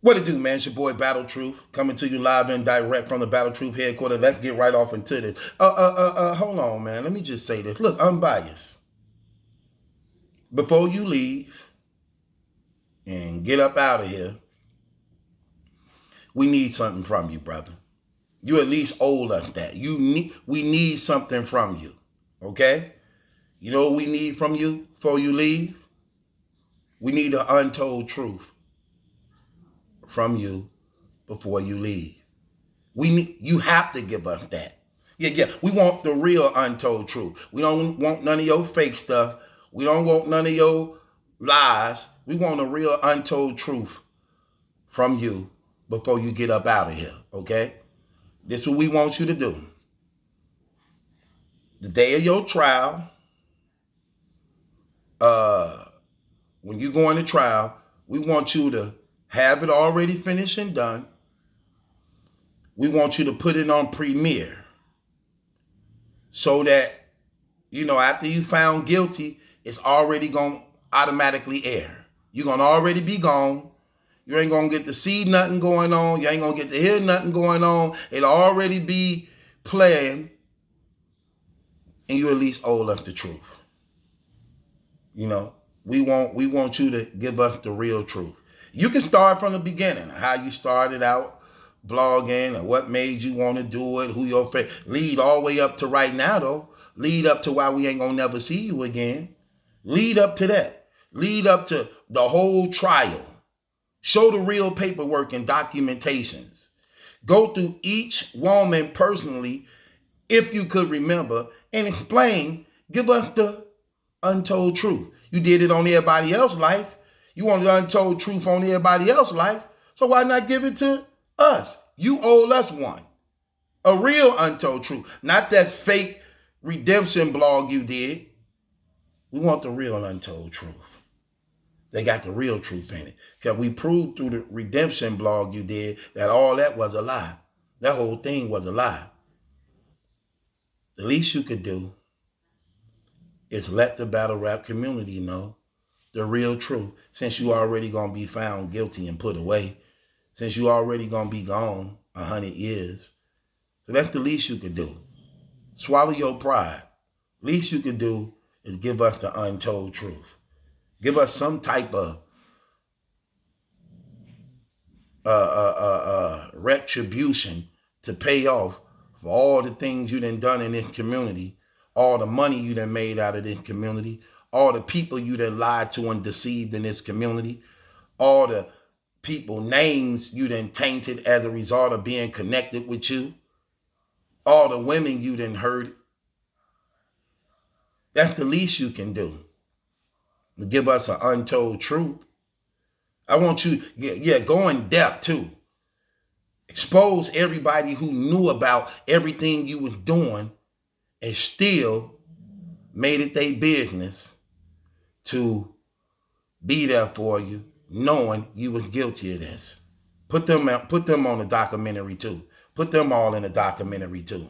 What it do, man? It's your boy Battle Truth coming to you live and direct from the Battle Truth headquarters. Let's get right off into this. Hold on, man. Let me just say this. Look, Unbias. Before you leave and get up out of here, we need something from you, brother. You at least owe us that. We need something from you. Okay? You know what we need from you before you leave? We need the untold truth from you before you leave. You have to give us that. Yeah. We want the real untold truth. We don't want none of your fake stuff. We don't want none of your lies. We want the real untold truth from you before you get up out of here. Okay? This is what we want you to do. The day of your trial, when you go into trial, we want you to have it already finished and done. We want you to put it on premiere so that, after you found guilty, it's already going to automatically air. You're going to already be gone. You ain't going to get to see nothing going on. You ain't going to get to hear nothing going on. It'll already be playing, and you at least owe us the truth. We want you to give us the real truth. You can start from the beginning, how you started out blogging and what made you want to do it, who your favorite. Lead all the way up to right now, though. Lead up to why we ain't going to never see you again. Lead up to that. Lead up to the whole trial. Show the real paperwork and documentations. Go through each woman personally, if you could remember, and explain, give us the untold truth. You did it on everybody else's life. You want the untold truth on everybody else's life. So why not give it to us? You owe us one. A real untold truth. Not that fake redemption blog you did. We want the real untold truth. They got the real truth in it. Because we proved through the redemption blog you did that all that was a lie. That whole thing was a lie. The least you could do is let the battle rap community know the real truth, since you already going to be found guilty and put away, since you already going to be gone 100 years. So that's the least you could do. Swallow your pride. Least you could do is give us the untold truth. Give us some type of retribution to pay off for all the things you done in this community, all the money you done made out of this community, all the people you done lied to and deceived in this community, all the people names you done tainted as a result of being connected with you, all the women you done hurt. That's the least you can do. To give us an untold truth. I want you, go in depth too. Expose everybody who knew about everything you was doing and still made it their business to be there for you, knowing you was guilty of this. Put them on the documentary too. Put them all in the documentary too.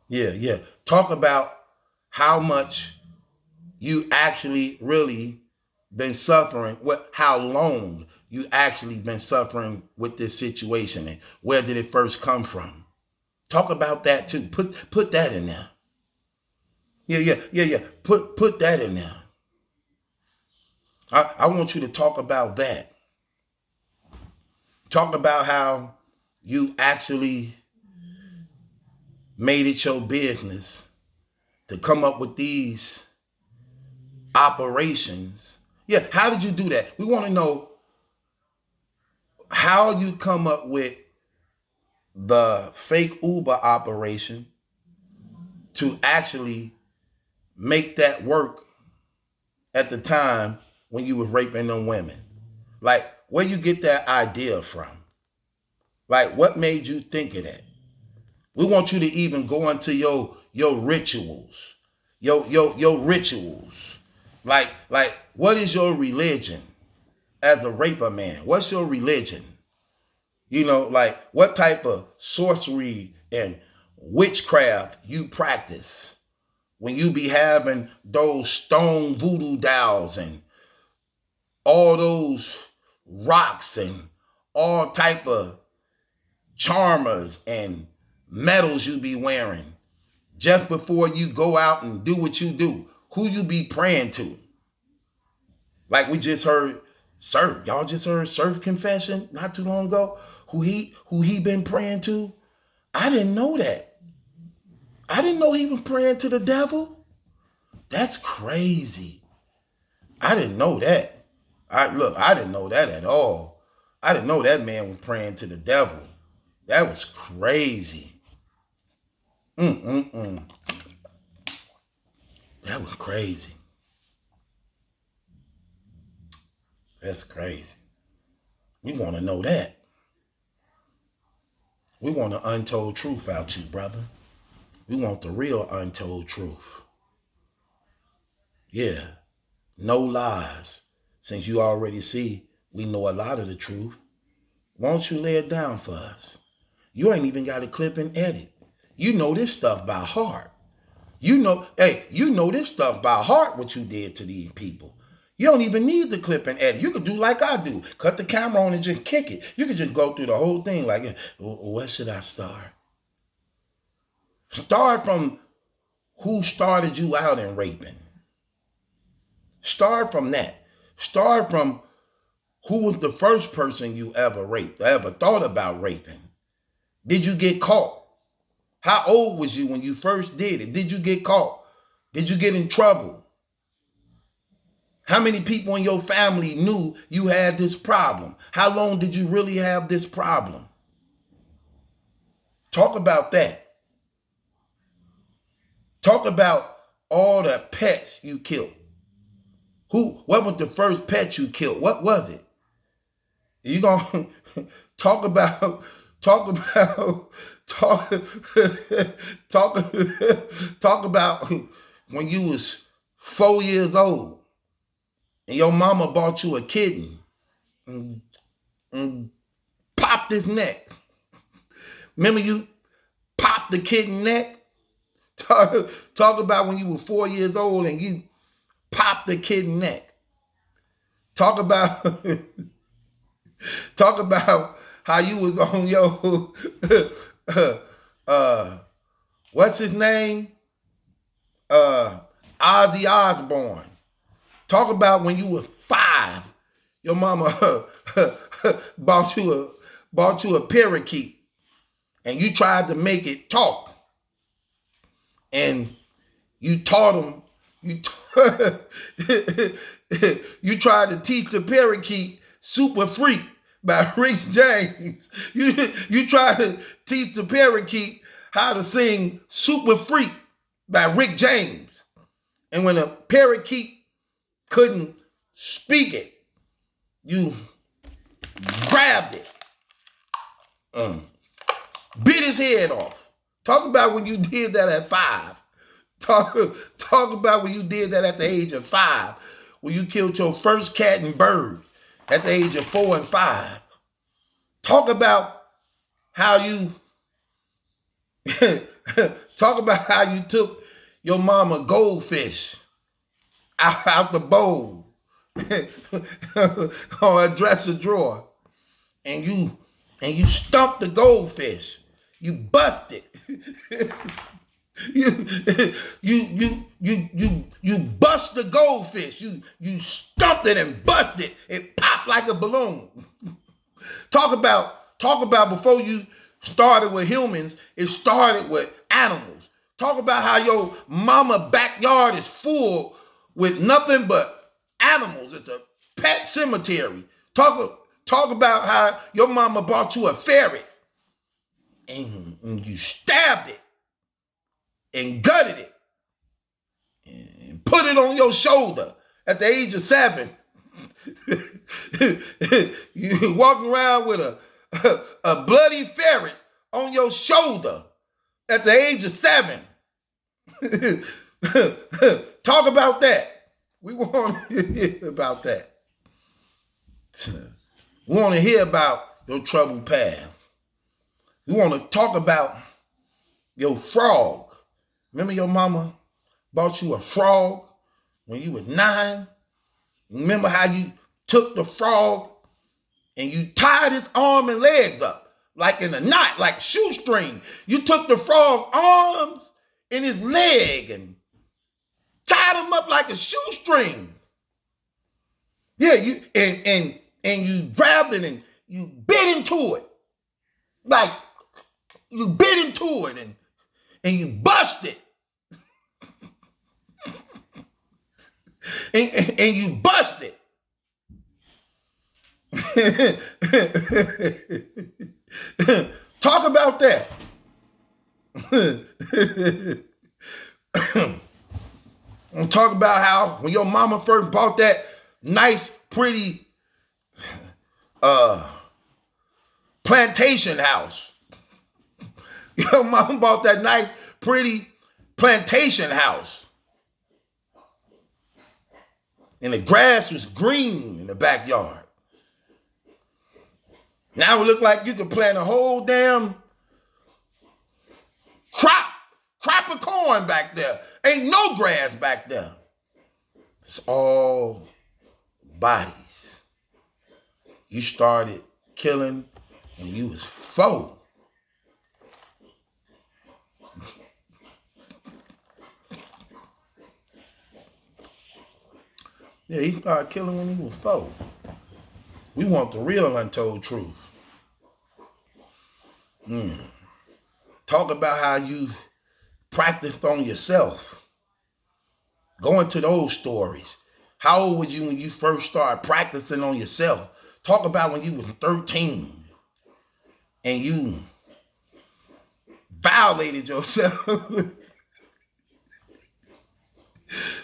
Yeah. Talk about how much you actually really been suffering, how long you actually been suffering with this situation and where did it first come from. Talk about that too. Put that in there. Yeah. Put that in there. I want you to talk about that. Talk about how you actually made it your business to come up with these operations. Yeah, how did you do that? We want to know how you come up with the fake Uber operation to actually make that work at the time when you were raping them women. Like, where you get that idea from? Like, what made you think of that? We want you to even go into your rituals. Your rituals. Like, what is your religion as a raper man? What's your religion? Like, what type of sorcery and witchcraft you practice when you be having those stone voodoo dolls and all those rocks and all type of charmers and medals you be wearing just before you go out and do what you do? Who you be praying to? Like we just heard Surf. Y'all just heard Surf confession not too long ago. Who he been praying to? I didn't know that. I didn't know he was praying to the devil. That's crazy. I didn't know that. I didn't know that at all. I didn't know that man was praying to the devil. That was crazy. That was crazy. That's crazy. We want to know that. We want the untold truth out you, brother. We want the real untold truth. Yeah. No lies. Since you already see we know a lot of the truth, won't you lay it down for us? You ain't even got a clip and edit. You know this stuff by heart. You know this stuff by heart, what you did to these people. You don't even need the clip and edit. You could do like I do. Cut the camera on and just kick it. You could just go through the whole thing like, where should I start? Start from who started you out in raping. Start from that. Start from who was the first person you ever raped, or ever thought about raping. Did you get caught? How old was you when you first did it? Did you get caught? Did you get in trouble? How many people in your family knew you had this problem? How long did you really have this problem? Talk about that. Talk about all the pets you killed. What was the first pet you killed? What was it? You gonna talk about when you was 4 years old and your mama bought you a kitten and popped his neck. Remember you popped the kitten neck? Talk about when you were 4 years old and you popped the kitten neck. Talk about how you was on your what's his name? Ozzy Osbourne. Talk about when you were 5, your mama bought you a parakeet and you tried to make it talk. And you taught him, you tried to teach the parakeet Super Freak by Rick James. You tried to teach the parakeet how to sing Super Freak by Rick James. And when a parakeet couldn't speak it, you grabbed it, bit his head off. Talk about when you did that at 5. Talk about when you did that at the age of 5, when you killed your first cat and bird at the age of 4 and 5. Talk about how you took your mama goldfish out the bowl or a dresser drawer, and you stumped the goldfish. You busted. You bust the goldfish. You stumped it and busted. It popped like a balloon. Talk about before you started with humans, it started with animals. Talk about how your mama backyard is full with nothing but animals. It's a pet cemetery. Talk about how your mama bought you a ferret and you stabbed it and gutted it and put it on your shoulder at the age of 7. You walking around with a bloody ferret on your shoulder at the age of 7. Talk about that. We want to hear about that. We want to hear about your troubled past. We want to talk about your frog. Remember your mama bought you a frog when you were 9? Remember how you took the frog and you tied his arm and legs up like in a knot, like a shoestring. You took the frog's arms and his leg and tied him up like a shoestring. Yeah, you and you grabbed it and you bit into it. Like you bit into it and you bust it. And you bust it. Talk about that. Talk about how when your mama first bought that nice, pretty plantation house. Your mama bought that nice, pretty plantation house. And the grass was green in the backyard. Now it look like you could plant a whole damn crop of corn back there. Ain't no grass back there. It's all bodies. You started killing when you was 4. Yeah, he started killing when he was 4. We want the real untold truth. Talk about how you practiced on yourself. Go into those stories. How old were you when you first started practicing on yourself? Talk about when you was 13 and you violated yourself.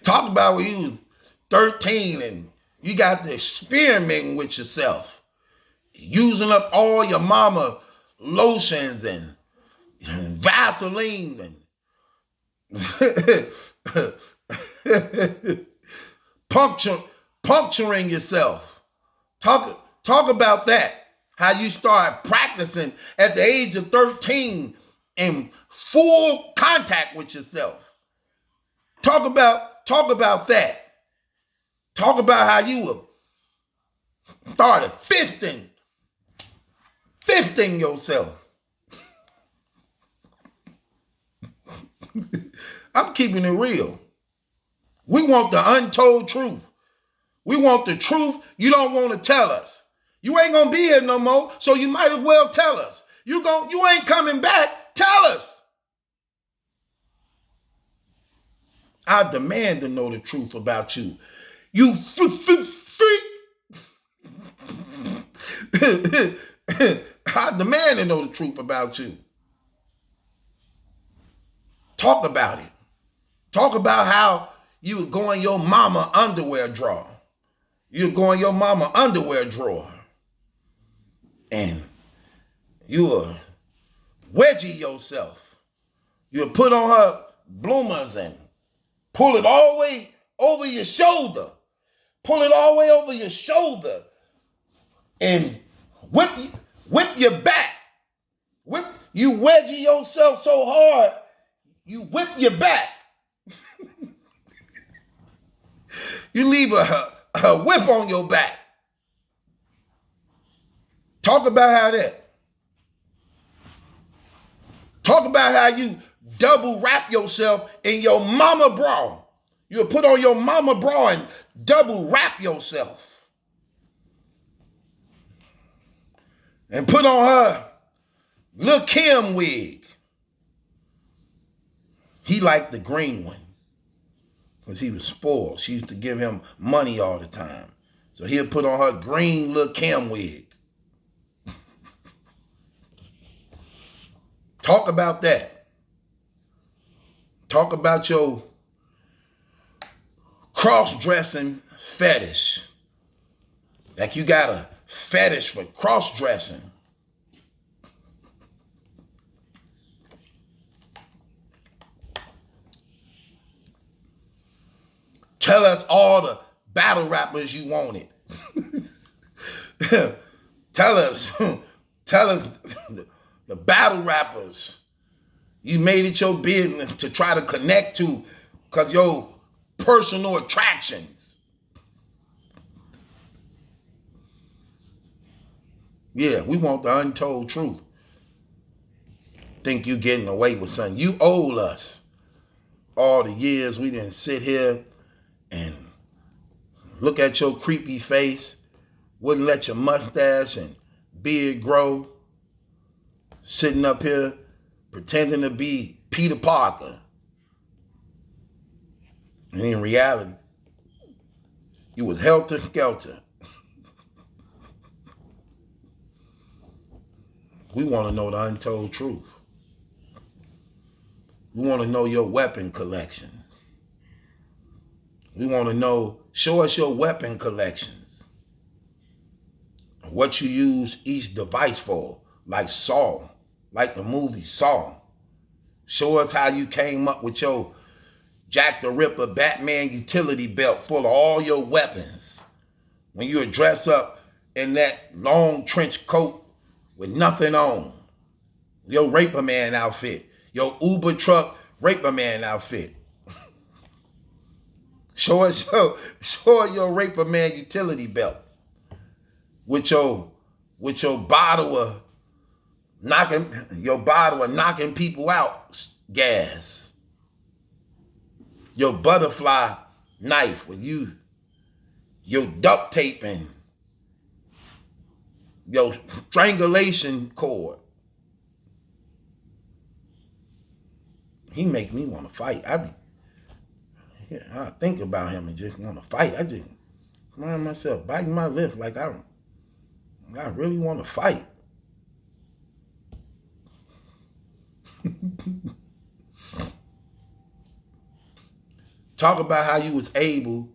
Talk about when you was 13 and you got to experimenting with yourself. Using up all your mama lotions and Vaseline and puncturing yourself. Talk about that. How you started practicing at the age of 13 in full contact with yourself. Talk about that. Talk about how you started fisting yourself. I'm keeping it real. We want the untold truth. We want the truth you don't want to tell us. You ain't gonna be here no more, so you might as well tell us. You ain't coming back. Tell us. I demand to know the truth about you. You freak. I demand to know the truth about you. Talk about it. Talk about how you would go in your mama underwear drawer. You would go in your mama underwear drawer. And you would wedgie yourself. You would put on her bloomers and pull it all the way over your shoulder. Pull it all the way over your shoulder. And whip your back. You wedgie yourself so hard, you whip your back. You leave a whip on your back. Talk about how that. Talk about how you double wrap yourself in your mama bra. You'll put on your mama bra and double wrap yourself. And put on her Lil' Kim wig. He liked the green one because he was spoiled. She used to give him money all the time. So he'll put on her green Lil' Kim wig. Talk about that. Talk about your cross-dressing fetish. Like you got a fetish for cross-dressing. Tell us all the battle rappers you wanted. Tell us the battle rappers you made it your business to try to connect to because your personal attractions. Yeah, we want the untold truth. Think you getting away with something. You owe us all the years we didn't sit here and look at your creepy face, wouldn't let your mustache and beard grow, sitting up here pretending to be Peter Parker. And in reality, you was helter-skelter. We want to know the untold truth. We want to know your weapon collection. We want to know, show us your weapon collections. What you use each device for, like Saw, like the movie Saw. Show us how you came up with your Jack the Ripper Batman utility belt full of all your weapons. When you would dress up in that long trench coat with nothing on. Your Raper Man outfit. Your Uber truck Raper Man outfit. Show us your Raper Man utility belt. With your bottle of knocking people out gas. Your butterfly knife with your duct taping, your strangulation cord. He make me want to fight. I think about him and just want to fight. I just find myself biting my lip like I really want to fight. Talk about how you was able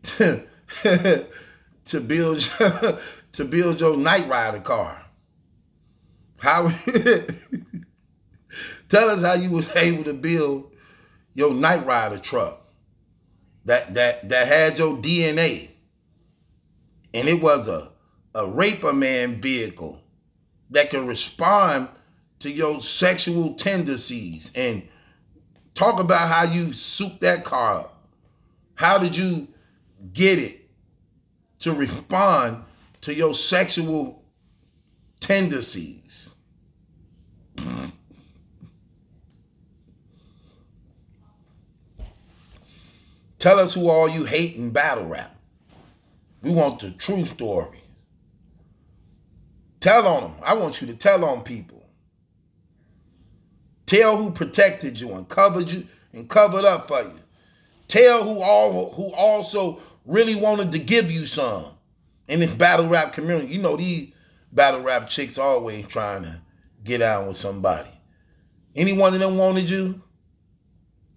to build your Knight Rider car. Tell us how you was able to build your Knight Rider truck that had your DNA, and it was a Raper Man vehicle that could respond to your sexual tendencies. And talk about how you souped that car up. How did you get it to respond to your sexual tendencies? Tell us who all you hate in battle rap. We want the true story. Tell on them. I want you to tell on people. Tell who protected you and covered you and covered up for you. Tell who also really wanted to give you some in this battle rap community. You know, these battle rap chicks always trying to get out with somebody. Any one of them wanted you?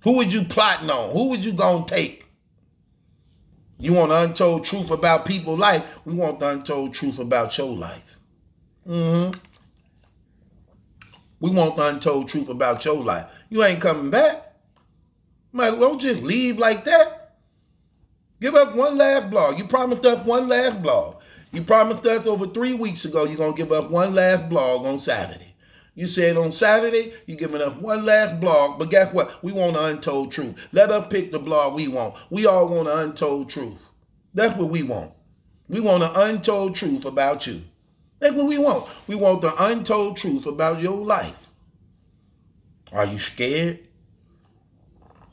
Who would you plotting on? Who would you gonna take? You want the untold truth about people's life? We want the untold truth about your life. Mm-hmm. We want the untold truth about your life. You ain't coming back. Might as well just leave like that. Give us one last blog. You promised us one last blog. You promised us over 3 weeks ago you're going to give us one last blog on Saturday. You said on Saturday you're giving us one last blog, but guess what? We want the untold truth. Let us pick the blog we want. We all want the untold truth. That's what we want. We want the untold truth about you. That's what we want. We want the untold truth about your life. Are you scared?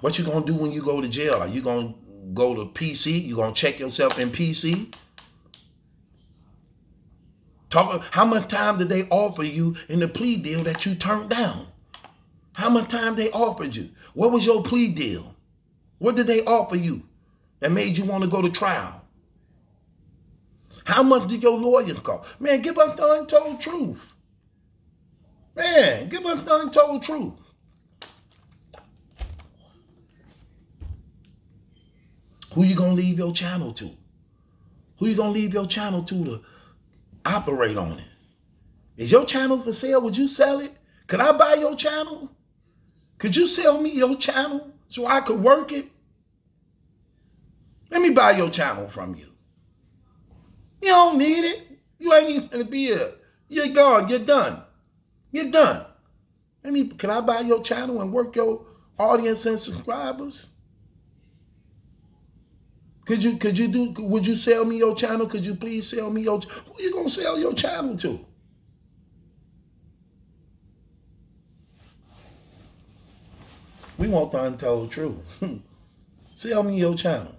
What you gonna do when you go to jail? Are you gonna go to PC? You gonna check yourself in PC? How much time did they offer you in the plea deal that you turned down? How much time they offered you? What was your plea deal? What did they offer you that made you want to go to trial? How much did your lawyers cost? Man, give us the untold truth. Man, give us the untold truth. Who you gonna leave your channel to? Who you gonna leave your channel to operate on it? Is your channel for sale? Would you sell it? Could I buy your channel? Could you sell me your channel so I could work it? Let me buy your channel from you. You don't need it. You ain't even gonna be here. You're gone. You're done. You're done. Can I buy your channel and work your audience and subscribers? Would you sell me your channel? Could you please sell me who you gonna sell your channel to? We want the untold truth. Sell me your channel.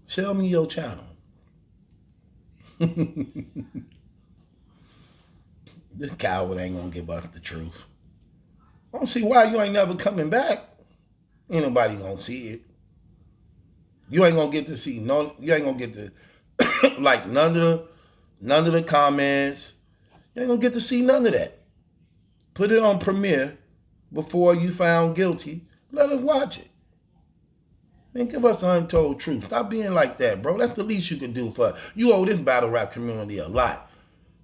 Sell me your channel. This coward ain't gonna give us the truth. I don't see why you ain't never coming back. Ain't nobody gonna see it. You ain't gonna get to see you ain't gonna get to like none of the comments. You ain't gonna get to see none of that. Put it on premiere before you found guilty. Let us watch it. Man, give us the untold truth. Stop being like that, bro. That's the least you can do for us. You owe this battle rap community a lot.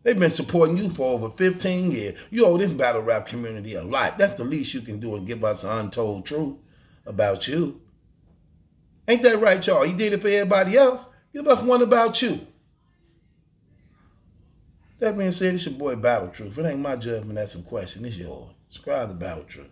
They've been supporting you for over 15 years. You owe this battle rap community a lot. That's the least you can do and give us the untold truth about you. Ain't that right, y'all? You did it for everybody else. Give us one about you. That being said, it's your boy Battle Truth. It ain't my judgment, that's some question. It's yours. Subscribe to Battle Truth.